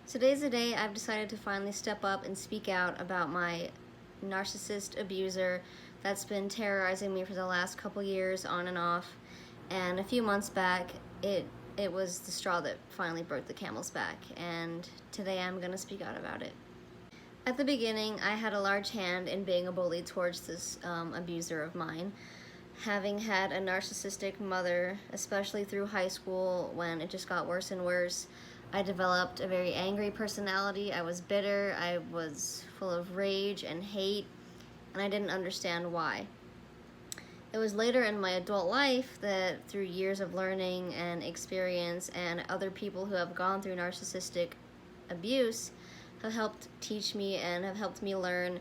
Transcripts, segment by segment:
Today's the day I've decided to finally step up and speak out about my narcissist abuser that's been terrorizing me for the last couple years on and off. And a few months back, it was the straw that finally broke the camel's back, and today I'm gonna speak out about it. At the beginning, I had a large hand in being a bully towards this abuser of mine. Having had a narcissistic mother, especially through high school when it just got worse and worse, I developed a very angry personality. I was bitter, I was full of rage and hate, and I didn't understand why. It was later in my adult life that, through years of learning and experience and other people who have gone through narcissistic abuse, have helped teach me and have helped me learn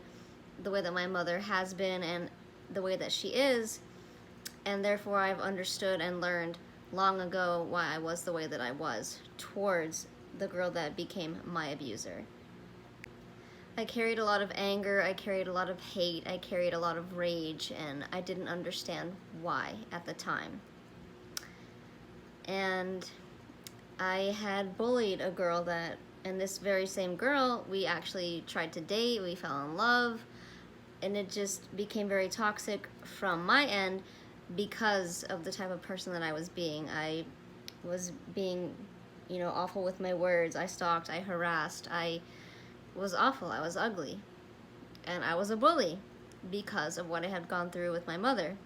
the way that my mother has been and the way that she is, and therefore I've understood and learned long ago why I was the way that I was towards the girl that became my abuser. I carried a lot of anger, I carried a lot of hate, I carried a lot of rage, and I didn't understand why at the time. And I had bullied a girl and this very same girl, we actually tried to date, we fell in love, and it just became very toxic from my end because of the type of person that I was being. I was being, awful with my words. I stalked, I harassed, I was awful, I was ugly. And I was a bully because of what I had gone through with my mother.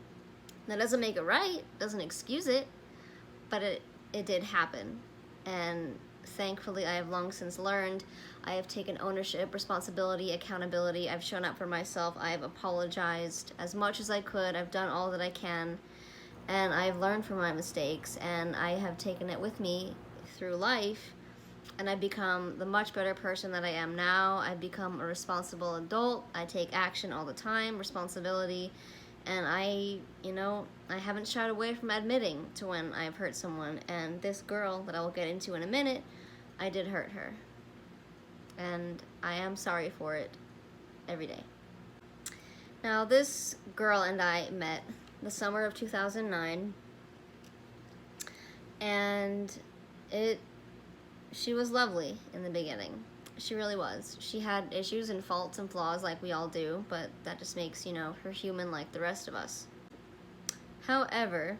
That doesn't make it right, doesn't excuse it, but it did happen. And thankfully, I have long since learned. I have taken ownership, responsibility, accountability. I've shown up for myself. I've apologized as much as I could. I've done all that I can. And I've learned from my mistakes. And I have taken it with me through life. And I've become the much better person that I am now. I've become a responsible adult. I take action all the time, responsibility. And I haven't shied away from admitting to when I've hurt someone. And this girl that I will get into in a minute, I did hurt her. And I am sorry for it every day. Now, this girl and I met the summer of 2009. And she was lovely in the beginning. She really was. She had issues and faults and flaws like we all do, but that just makes, her human like the rest of us. However,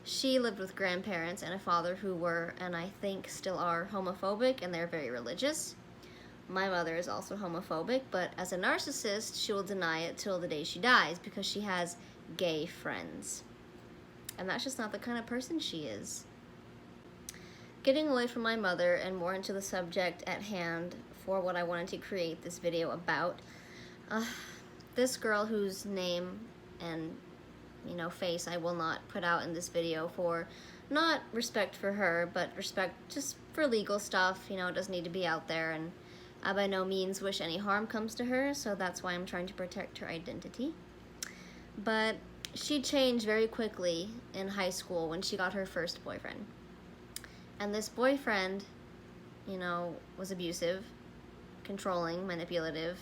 she lived with grandparents and a father who were, and I think still are, homophobic, and they're very religious. My mother is also homophobic, but as a narcissist, she will deny it till the day she dies because she has gay friends. And that's just not the kind of person she is. Getting away from my mother and more into the subject at hand for what I wanted to create this video about, this girl whose name and face I will not put out in this video for not respect for her, but respect just for legal stuff. It doesn't need to be out there, and I by no means wish any harm comes to her, so that's why I'm trying to protect her identity. But she changed very quickly in high school when she got her first boyfriend. And this boyfriend, was abusive, controlling, manipulative.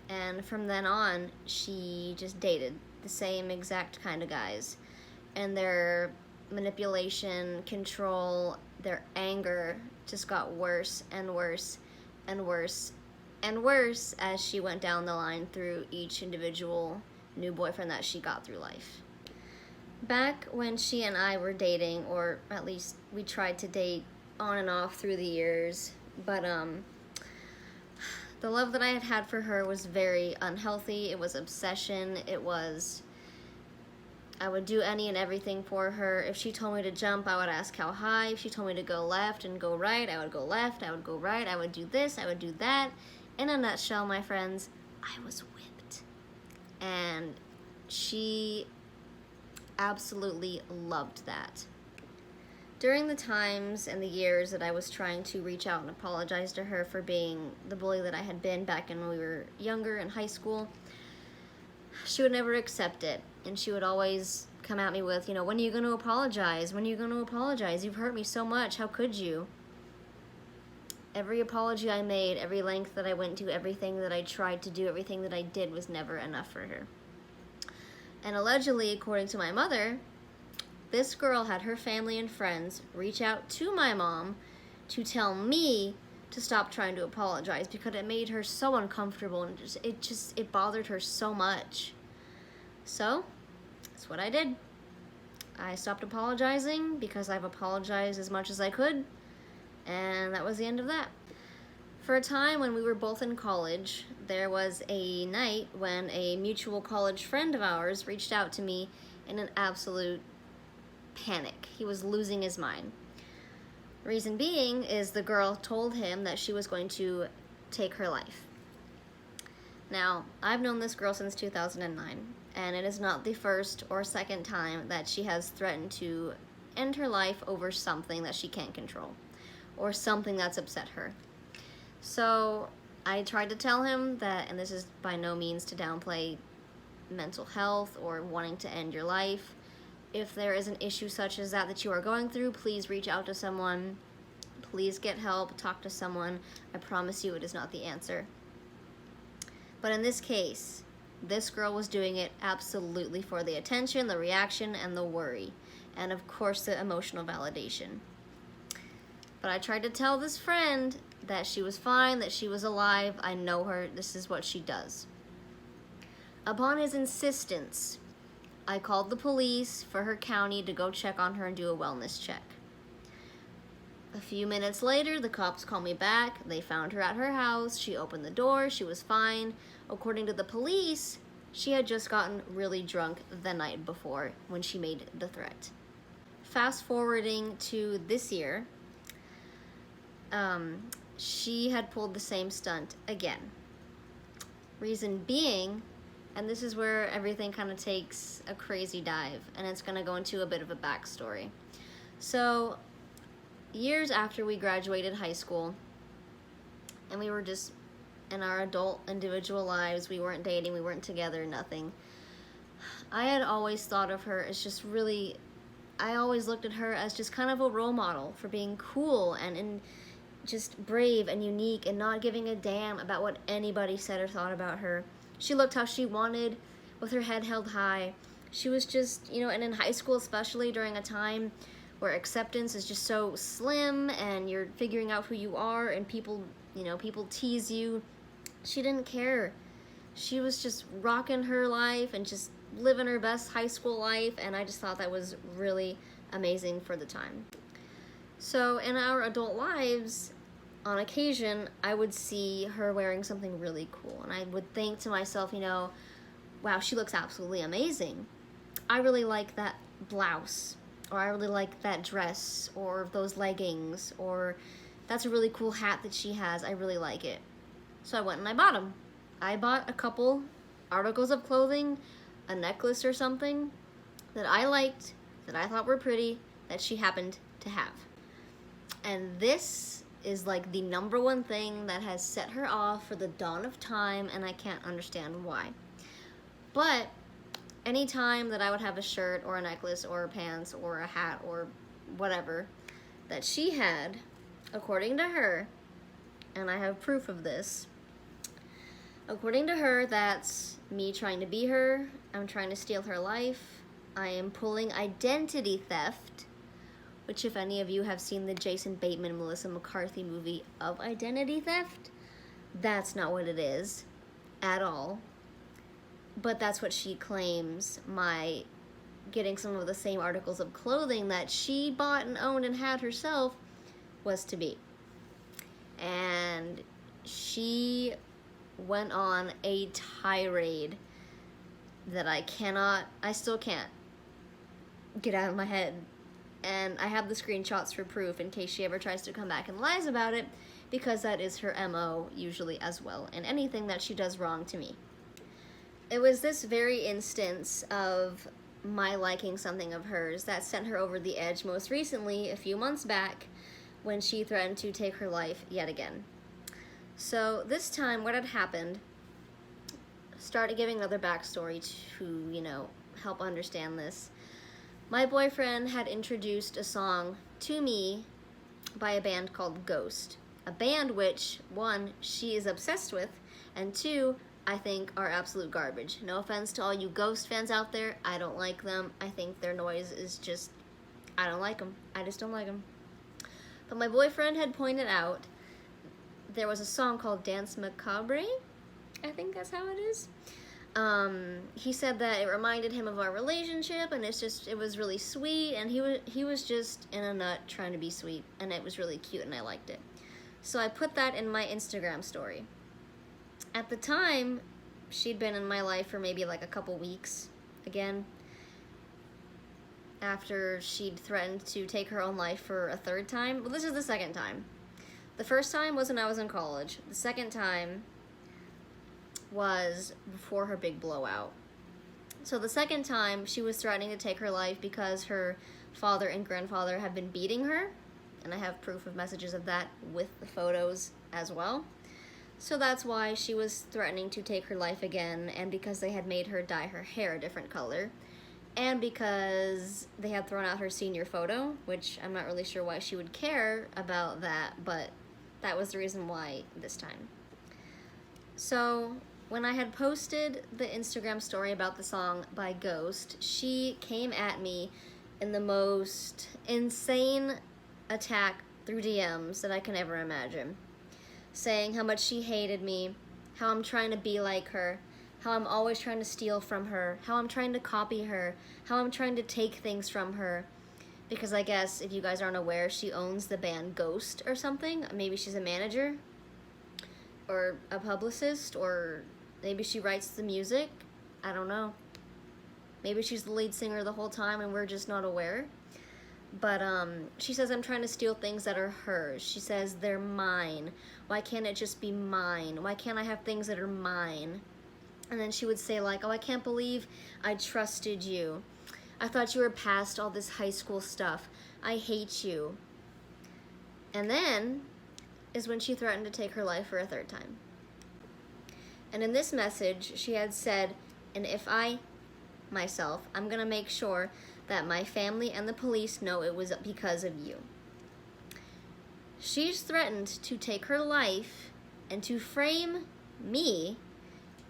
And from then on, she just dated the same exact kind of guys. And their manipulation, control, their anger just got worse and worse and worse and worse as she went down the line through each individual new boyfriend that she got through life. Back when she and I were dating, or at least we tried to date on and off through the years, but the love that I had for her was very unhealthy. It was obsession. I would do any and everything for her. If she told me to jump, I would ask how high. If she told me to go left and go right, I would go left, I would go right, I would do this, I would do that. In a nutshell, my friends, I was whipped. And she absolutely loved that. During the times and the years that I was trying to reach out and apologize to her for being the bully that I had been back when we were younger in high school, she would never accept it. And she would always come at me with, when are you going to apologize? When are you going to apologize? You've hurt me so much. How could you? Every apology I made, every length that I went to, everything that I tried to do, everything that I did was never enough for her. And allegedly, according to my mother, this girl had her family and friends reach out to my mom to tell me to stop trying to apologize because it made her so uncomfortable, and it bothered her so much. So that's what I did. I stopped apologizing because I've apologized as much as I could, and that was the end of that. For a time when we were both in college, there was a night when a mutual college friend of ours reached out to me in an absolute panic. He was losing his mind. Reason being is the girl told him that she was going to take her life. Now, I've known this girl since 2009, and it is not the first or second time that she has threatened to end her life over something that she can't control, or something that's upset her. So I tried to tell him that, and this is by no means to downplay mental health or wanting to end your life. If there is an issue such as that you are going through, please reach out to someone. Please get help, talk to someone. I promise you it is not the answer. But in this case, this girl was doing it absolutely for the attention, the reaction, and the worry. And of course the emotional validation. But I tried to tell this friend that she was fine, that she was alive. I know her, this is what she does. Upon his insistence, I called the police for her county to go check on her and do a wellness check. A few minutes later, the cops called me back. They found her at her house. She opened the door. She was fine. According to the police, she had just gotten really drunk the night before when she made the threat. Fast forwarding to this year, she had pulled the same stunt again. Reason being, and this is where everything kind of takes a crazy dive, and it's going to go into a bit of a backstory. So, years after we graduated high school, and we were just in our adult individual lives, we weren't dating, we weren't together, nothing. I had always thought of her as just really, I always looked at her as just kind of a role model for being cool and just brave and unique and not giving a damn about what anybody said or thought about her. She looked how she wanted, with her head held high. She was just, and in high school especially, during a time where acceptance is just so slim and you're figuring out who you are and people tease you, she didn't care. She was just rocking her life and just living her best high school life, and I just thought that was really amazing for the time. So in our adult lives, on occasion, I would see her wearing something really cool, and I would think to myself, wow, she looks absolutely amazing. I really like that blouse, or I really like that dress, or those leggings, or that's a really cool hat that she has. I really like it. So I went and I bought them. I bought a couple articles of clothing, a necklace or something that I liked, that I thought were pretty, that she happened to have. And this is like the number one thing that has set her off for the dawn of time, and I can't understand why. But any time that I would have a shirt or a necklace or pants or a hat or whatever that she had, according to her, and I have proof of this, according to her, that's me trying to be her, I'm trying to steal her life, I am pulling identity theft, which if any of you have seen the Jason Bateman, Melissa McCarthy movie of identity theft, that's not what it is at all. But that's what she claims my getting some of the same articles of clothing that she bought and owned and had herself was to be. And she went on a tirade that I still can't get out of my head. And I have the screenshots for proof in case she ever tries to come back and lies about it, because that is her MO usually as well, and anything that she does wrong to me. It was this very instance of my liking something of hers that sent her over the edge most recently, a few months back, when she threatened to take her life yet again. So this time, what had happened, started giving another backstory to, help understand this. My boyfriend had introduced a song to me by a band called Ghost. A band which, one, she is obsessed with, and two, I think are absolute garbage. No offense to all you Ghost fans out there. I don't like them. I think their noise is just, I don't like them. I just don't like them. But my boyfriend had pointed out there was a song called Dance Macabre, I think that's how it is. He said that it reminded him of our relationship, and it was really sweet, and he was just in a nut trying to be sweet, and it was really cute, and I liked it. So I put that in my Instagram story. At the time, she'd been in my life for maybe like a couple weeks again, after she'd threatened to take her own life for a third time. Well, this is the second time. The first time was when I was in college. The second time was before her big blowout. So the second time, she was threatening to take her life because her father and grandfather had been beating her, and I have proof of messages of that with the photos as well. So that's why she was threatening to take her life again, and because they had made her dye her hair a different color, and because they had thrown out her senior photo, which I'm not really sure why she would care about that, but that was the reason why this time. So when I had posted the Instagram story about the song by Ghost, she came at me in the most insane attack through DMs that I can ever imagine, saying how much she hated me, how I'm trying to be like her, how I'm always trying to steal from her, how I'm trying to copy her, how I'm trying to take things from her. Because I guess, if you guys aren't aware, she owns the band Ghost or something. Maybe she's a manager or a publicist, or maybe she writes the music. I don't know. Maybe she's the lead singer the whole time and we're just not aware. But she says I'm trying to steal things that are hers. She says they're mine. Why can't it just be mine? Why can't I have things that are mine? And then she would say like, oh, I can't believe I trusted you. I thought you were past all this high school stuff. I hate you. And then is when she threatened to take her life for a third time. And in this message, she had said, and if I'm gonna make sure that my family and the police know it was because of you. She's threatened to take her life and to frame me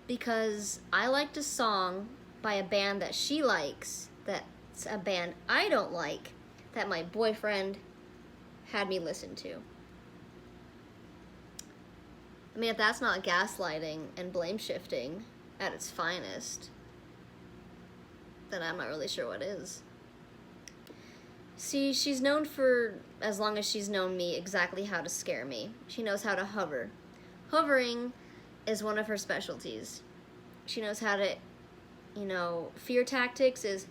because I liked a song by a band that she likes, that's a band I don't like, that my boyfriend had me listen to. I mean, if that's not gaslighting and blame shifting at its finest, then I'm not really sure what is. See, she's known for, as long as she's known me, exactly how to scare me. She knows how to hover. Hovering is one of her specialties. She knows how to, fear tactics is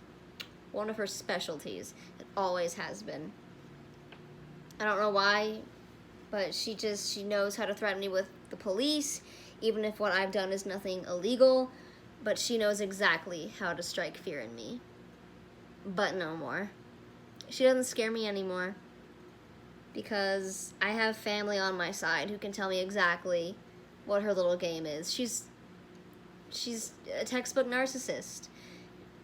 one of her specialties. It always has been. I don't know why, but she knows how to threaten me with the police, even if what I've done is nothing illegal, but she knows exactly how to strike fear in me. But no more. She doesn't scare me anymore because I have family on my side who can tell me exactly what her little game is. She's a textbook narcissist.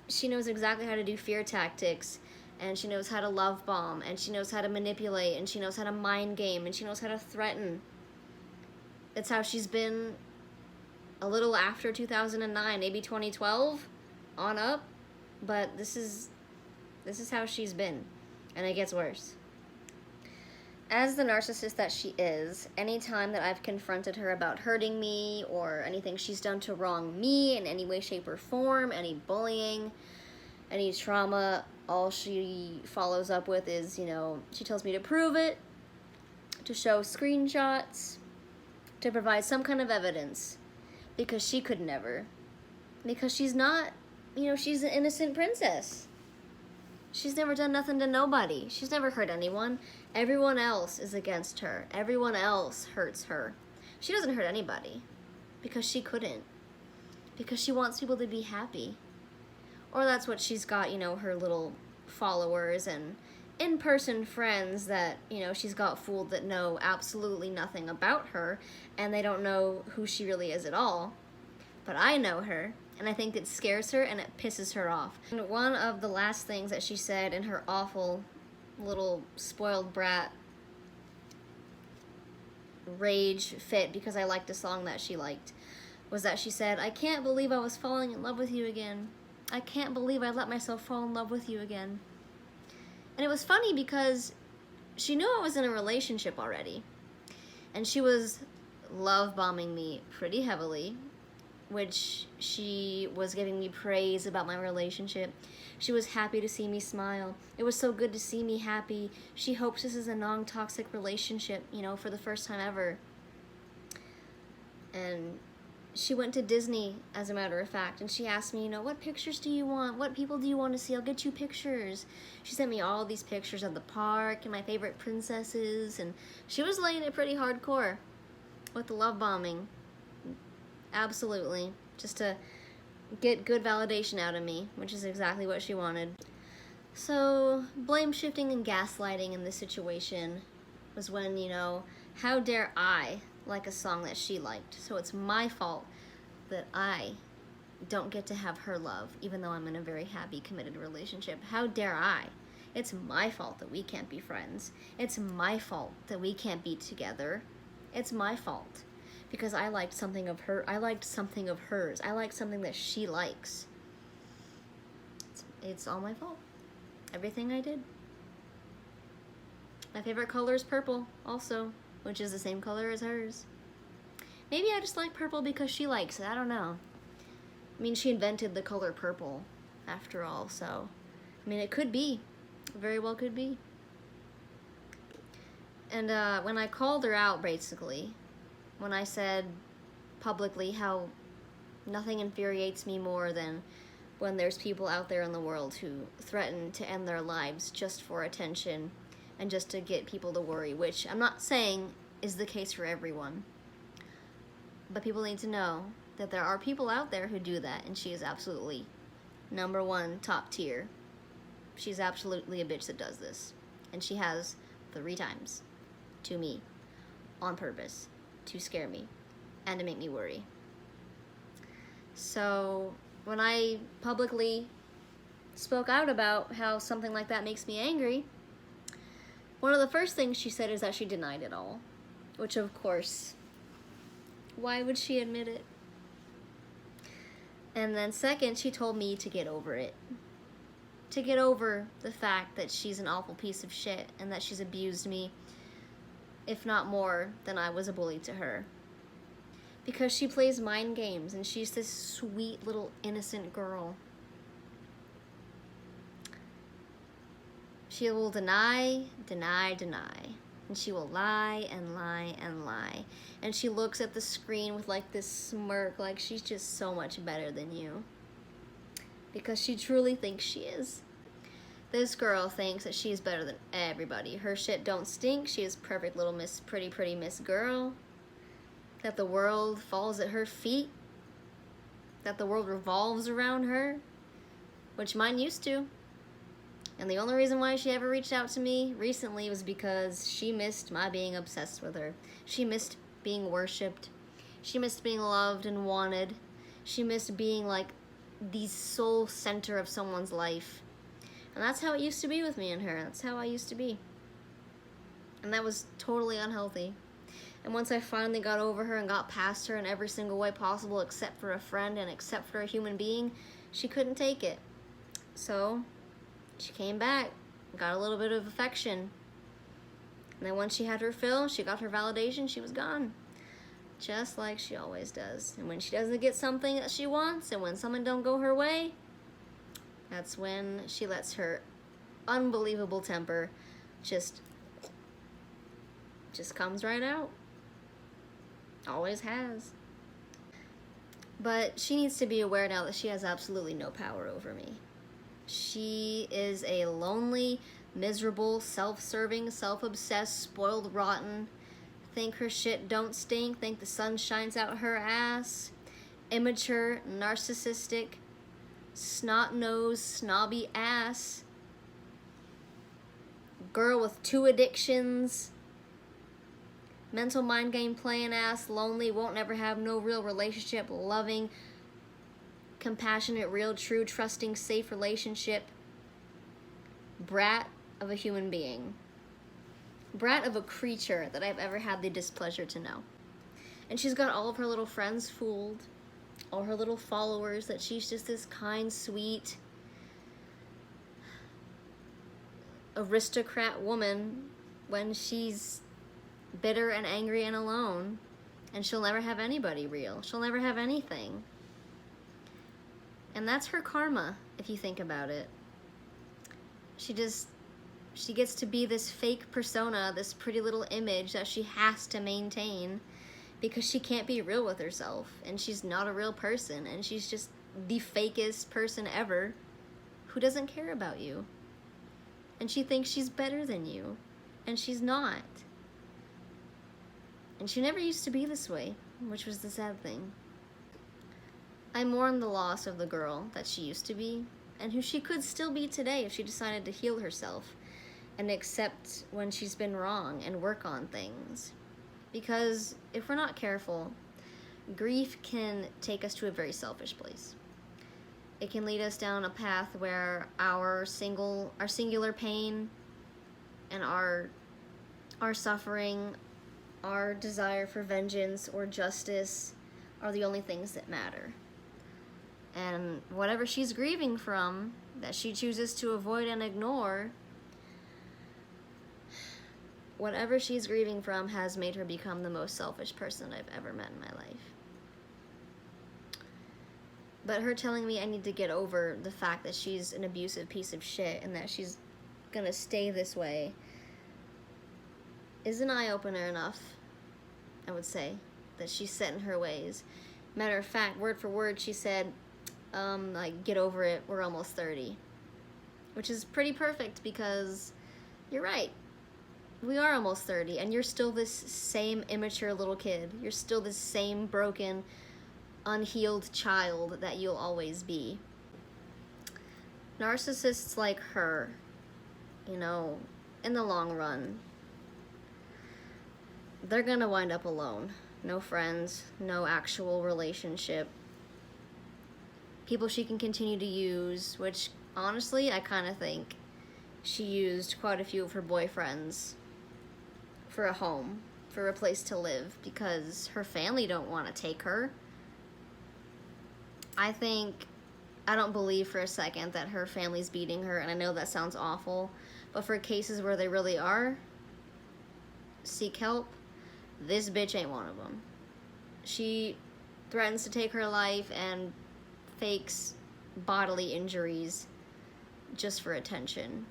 She knows exactly how to do fear tactics, and she knows how to love bomb, and she knows how to manipulate, and she knows how to mind game, and she knows how to threaten. It's how she's been a little after 2009, maybe 2012 on up, but this is how she's been, and it gets worse. As the narcissist that she is, anytime that I've confronted her about hurting me or anything she's done to wrong me in any way, shape, or form, any bullying, any trauma, all she follows up with is, she tells me to prove it, to show screenshots, to provide some kind of evidence, because she could never. Because she's not, she's an innocent princess. She's never done nothing to nobody. She's never hurt anyone. Everyone else is against her. Everyone else hurts her. She doesn't hurt anybody because she couldn't. Because she wants people to be happy. Or that's what she's got, her little followers and in-person friends that, she's got fooled that know absolutely nothing about her and they don't know who she really is at all. But I know her. And I think it scares her and it pisses her off. And one of the last things that she said in her awful little spoiled brat rage fit because I liked a song that she liked was that she said, I can't believe I was falling in love with you again. I can't believe I let myself fall in love with you again. And it was funny because she knew I was in a relationship already, and she was love bombing me pretty heavily, which she was giving me praise about my relationship. She was happy to see me smile. It was so good to see me happy. She hopes this is a non-toxic relationship, you know, for the first time ever. And she went to Disney, as a matter of fact, and she asked me, you know, what pictures do you want? What people do you want to see? I'll get you pictures. She sent me all these pictures of the park and my favorite princesses, and she was laying it pretty hardcore with the love bombing. Absolutely. Just to get good validation out of me, which is exactly what she wanted. So, blame shifting and gaslighting in this situation was when, you know, how dare I like a song that she liked? So it's my fault that I don't get to have her love, even though I'm in a very happy, committed relationship. How dare I? It's my fault that we can't be friends. It's my fault that we can't be together. It's my fault. Because I liked something of her. I liked something of hers. I liked something that she likes. It's all my fault. Everything I did. My favorite color is purple, also, which is the same color as hers. Maybe I just like purple because she likes it. I don't know. I mean, she invented the color purple, after all, so... I mean, it could be. It very well could be. And when I called her out, basically, when I said publicly how nothing infuriates me more than when there's people out there in the world who threaten to end their lives just for attention and just to get people to worry, which I'm not saying is the case for everyone. But people need to know that there are people out there who do that, and she is absolutely number one, top tier. She's absolutely a bitch that does this. And she has 3 times to me on purpose to scare me and to make me worry. So when I publicly spoke out about how something like that makes me angry, one of the first things she said is that she denied it all, which of course, why would she admit it? And then second, she told me to get over it. To get over the fact that she's an awful piece of shit and that she's abused me, if not more than I was a bully to her. Because she plays mind games and she's this sweet little innocent girl. She will deny, deny, deny. And she will lie and lie and lie. And she looks at the screen with like this smirk, like she's just so much better than you. Because she truly thinks she is. This girl thinks that she's better than everybody. Her shit don't stink. She is perfect little miss, pretty miss girl. That the world falls at her feet. That the world revolves around her. Which mine used to. And the only reason why she ever reached out to me recently was because she missed my being obsessed with her. She missed being worshipped. She missed being loved and wanted. She missed being like the sole center of someone's life. And that's how it used to be with me and her. That's how I used to be. And that was totally unhealthy. And once I finally got over her and got past her in every single way possible except for a friend and except for a human being, she couldn't take it. So she came back, got a little bit of affection. And then once she had her fill, she got her validation, she was gone. Just like she always does. And when she doesn't get something that she wants, and when something don't go her way, that's when she lets her unbelievable temper just comes right out. Always has. But she needs to be aware now that she has absolutely no power over me. She is a lonely, miserable, self-serving, self-obsessed, spoiled rotten, think her shit don't stink, think the sun shines out her ass, immature, narcissistic, snot-nosed, snobby ass, girl with 2 addictions, mental mind game playing ass, lonely, won't never have no real relationship, loving, compassionate, real, true, trusting, safe relationship, brat of a human being, brat of a creature that I've ever had the displeasure to know. And she's got all of her little friends fooled, all her little followers, that she's just this kind, sweet, aristocrat woman when she's bitter and angry and alone, and she'll never have anybody real. She'll never have anything. And that's her karma, if you think about it. She gets to be this fake persona, this pretty little image that she has to maintain because she can't be real with herself, and she's not a real person, and she's just the fakest person ever who doesn't care about you. And she thinks she's better than you, and she's not. And she never used to be this way, which was the sad thing. I mourn the loss of the girl that she used to be, and who she could still be today if she decided to heal herself and accept when she's been wrong and work on things. Because if we're not careful, grief can take us to a very selfish place. It can lead us down a path where our singular pain and our suffering, our desire for vengeance or justice are the only things that matter. And whatever she's grieving from, that she chooses to avoid and ignore, whatever she's grieving from has made her become the most selfish person I've ever met in my life. But her telling me I need to get over the fact that she's an abusive piece of shit and that she's gonna stay this way is an eye-opener enough, I would say, that she's set in her ways. Matter of fact, word for word, she said, like, get over it, we're almost 30. Which is pretty perfect because you're right. We are almost 30, and you're still this same immature little kid. You're still this same broken, unhealed child that you'll always be. Narcissists like her, in the long run, they're gonna wind up alone. No friends, no actual relationship. People she can continue to use, which honestly, I kind of think she used quite a few of her boyfriends for a home, for a place to live, because her family don't want to take her. I don't believe for a second that her family's beating her, and I know that sounds awful, but for cases where they really are, seek help. This bitch ain't one of them. She threatens to take her life and fakes bodily injuries just for attention.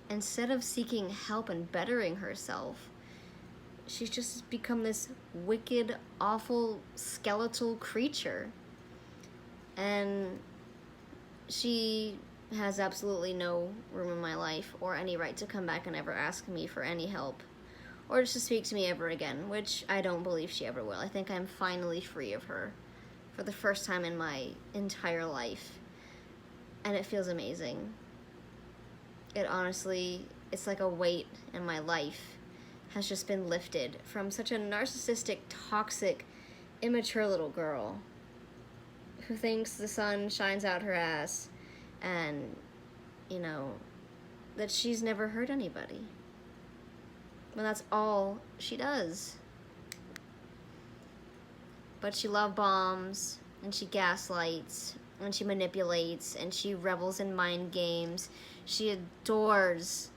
Instead of seeking help and bettering herself, she's just become this wicked, awful, skeletal creature. And she has absolutely no room in my life or any right to come back and ever ask me for any help or just to speak to me ever again, which I don't believe she ever will. I think I'm finally free of her for the first time in my entire life, and it feels amazing. It honestly, it's like a weight in my life has just been lifted from such a narcissistic, toxic, immature little girl who thinks the sun shines out her ass and, that she's never hurt anybody. When that's all she does. But she love bombs, and she gaslights, and she manipulates, and she revels in mind games. She adores,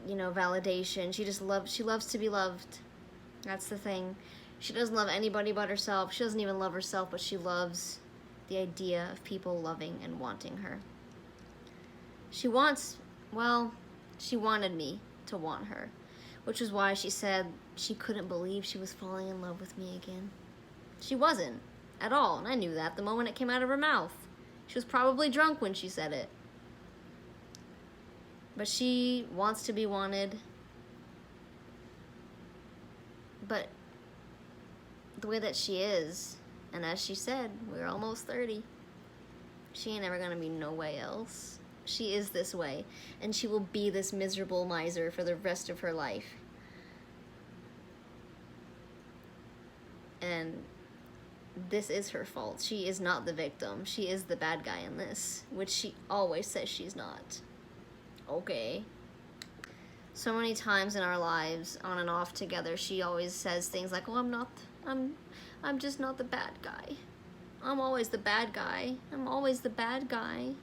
validation. She loves to be loved. That's the thing. She doesn't love anybody but herself. She doesn't even love herself, but she loves the idea of people loving and wanting her. She wanted me to want her, which is why she said she couldn't believe she was falling in love with me again. She wasn't at all, and I knew that the moment it came out of her mouth. She was probably drunk when she said it. But she wants to be wanted. But the way that she is, and as she said, we're almost 30. She ain't ever gonna be no way else. She is this way, and she will be this miserable miser for the rest of her life. And this is her fault. She is not the victim. She is the bad guy in this, which she always says she's not. Okay. So many times in our lives, on and off together, she always says things like, "Oh, I'm just not the bad guy. I'm always the bad guy. I'm always the bad guy."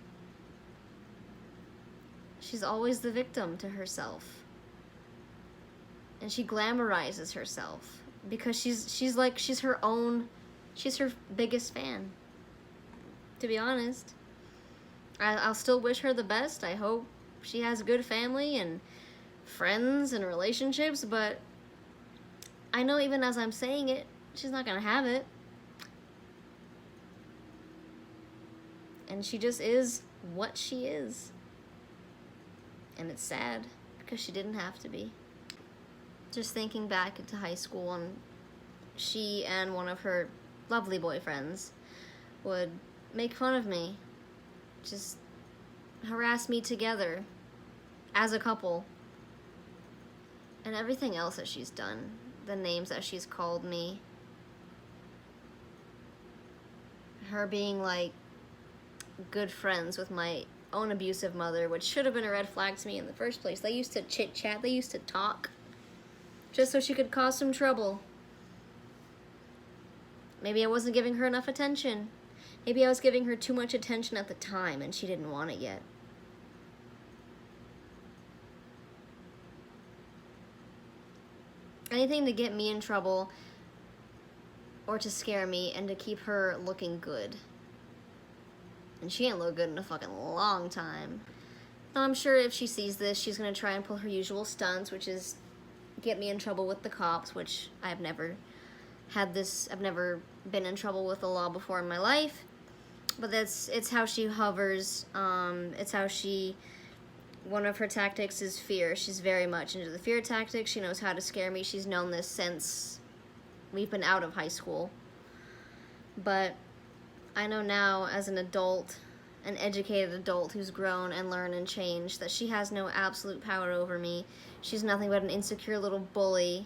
She's always the victim to herself. And she glamorizes herself because she's her biggest fan. To be honest. I'll still wish her the best. I hope she has a good family and friends and relationships, but I know even as I'm saying it, she's not gonna have it. And she just is what she is. And it's sad because she didn't have to be. Just thinking back into high school, and she and one of her lovely boyfriends would make fun of me. Just harass me together as a couple. And everything else that she's done, the names that she's called me, her being like good friends with my own abusive mother, which should have been a red flag to me in the first place. They used to chit chat, they used to talk just so she could cause some trouble. Maybe I wasn't giving her enough attention. Maybe I was giving her too much attention at the time and she didn't want it yet. Anything to get me in trouble or to scare me and to keep her looking good. And she ain't looked good in a fucking long time. Now, I'm sure if she sees this, she's gonna try and pull her usual stunts, which is get me in trouble with the cops, which I've never been in trouble with the law before in my life. But it's how she hovers. It's how one of her tactics is fear. She's very much into the fear tactics. She knows how to scare me. She's known this since we've been out of high school. But I know now, as an adult, an educated adult who's grown and learned and changed, that she has no absolute power over me. She's nothing but an insecure little bully.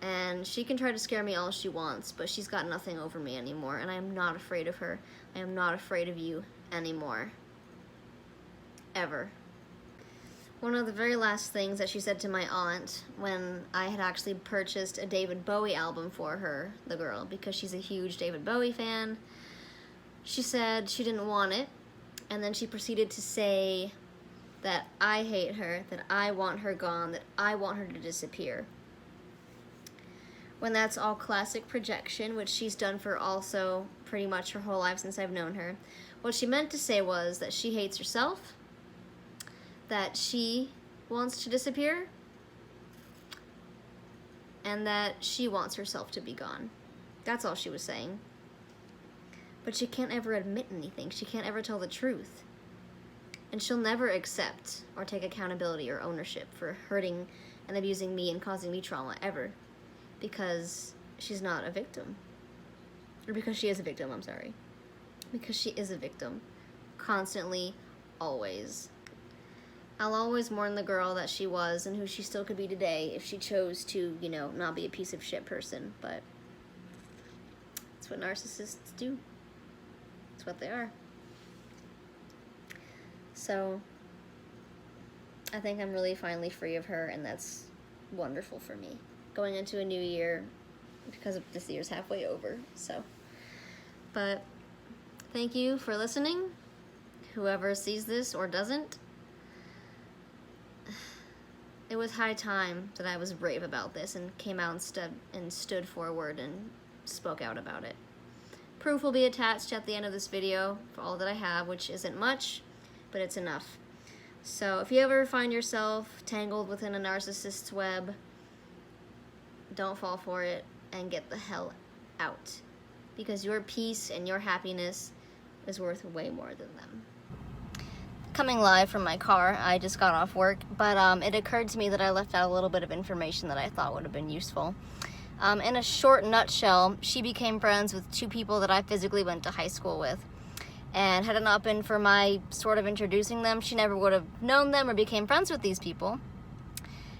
And she can try to scare me all she wants, but she's got nothing over me anymore, and I am not afraid of her. I am not afraid of you anymore. Ever. One of the very last things that she said to my aunt when I had actually purchased a David Bowie album for her, the girl, because she's a huge David Bowie fan, she said she didn't want it, and then she proceeded to say that I hate her, that I want her gone, that I want her to disappear. When that's all classic projection, which she's done for also pretty much her whole life since I've known her. What she meant to say was that she hates herself, that she wants to disappear, and that she wants herself to be gone. That's all she was saying. But she can't ever admit anything. She can't ever tell the truth. And she'll never accept or take accountability or ownership for hurting and abusing me and causing me trauma, ever. Because she's not a victim. Or because she is a victim, I'm sorry. Because she is a victim. Constantly, always. I'll always mourn the girl that she was and who she still could be today if she chose to, not be a piece of shit person. But that's what narcissists do. That's what they are. So, I think I'm really finally free of her, and that's wonderful for me. Going into a new year, because this year's halfway over, so. But thank you for listening, whoever sees this or doesn't. It was high time that I was brave about this and came out and stood forward and spoke out about it. Proof will be attached at the end of this video for all that I have, which isn't much, but it's enough. So if you ever find yourself tangled within a narcissist's web, don't fall for it and get the hell out, because your peace and your happiness is worth way more than them. Coming live from my car, I just got off work, but it occurred to me that I left out a little bit of information that I thought would have been useful. In a short nutshell, she became friends with two people that I physically went to high school with. And had it not been for my sort of introducing them, she never would have known them or became friends with these people.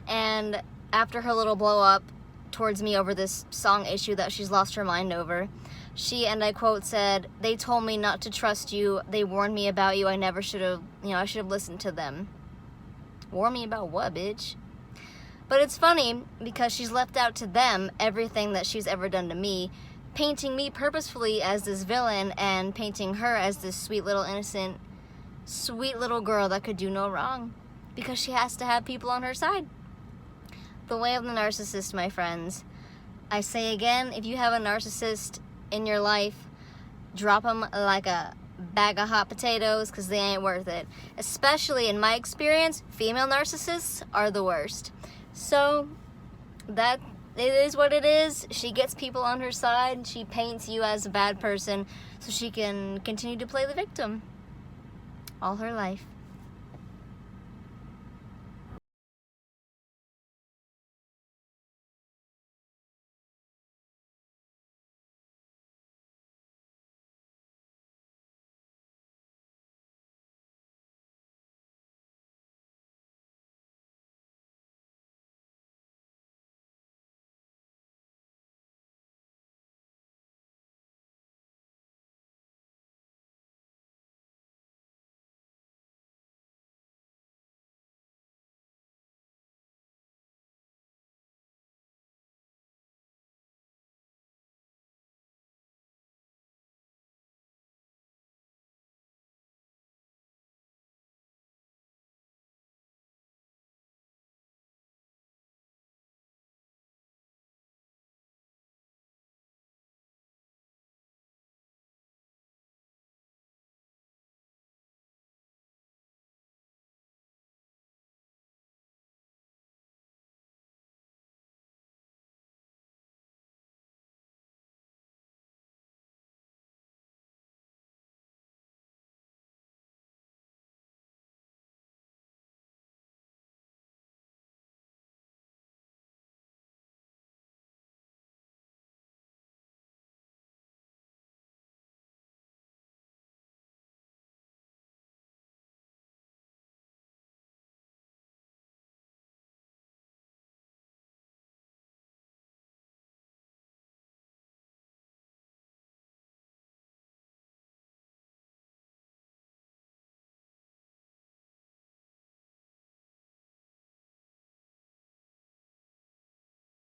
And after her little blow up towards me over this song issue that she's lost her mind over, she, and I quote, said, "They told me not to trust you. They warned me about you. I never should have, I should have listened to them." Warn me about what, bitch? But it's funny because she's left out to them everything that she's ever done to me, painting me purposefully as this villain and painting her as this sweet little innocent sweet little girl that could do no wrong because she has to have people on her side. The way of the narcissist, my friends. I say again, if you have a narcissist in your life, drop them like a bag of hot potatoes because they ain't worth it. Especially in my experience, female narcissists are the worst. So that it is what it is. She gets people on her side. She paints you as a bad person so she can continue to play the victim all her life.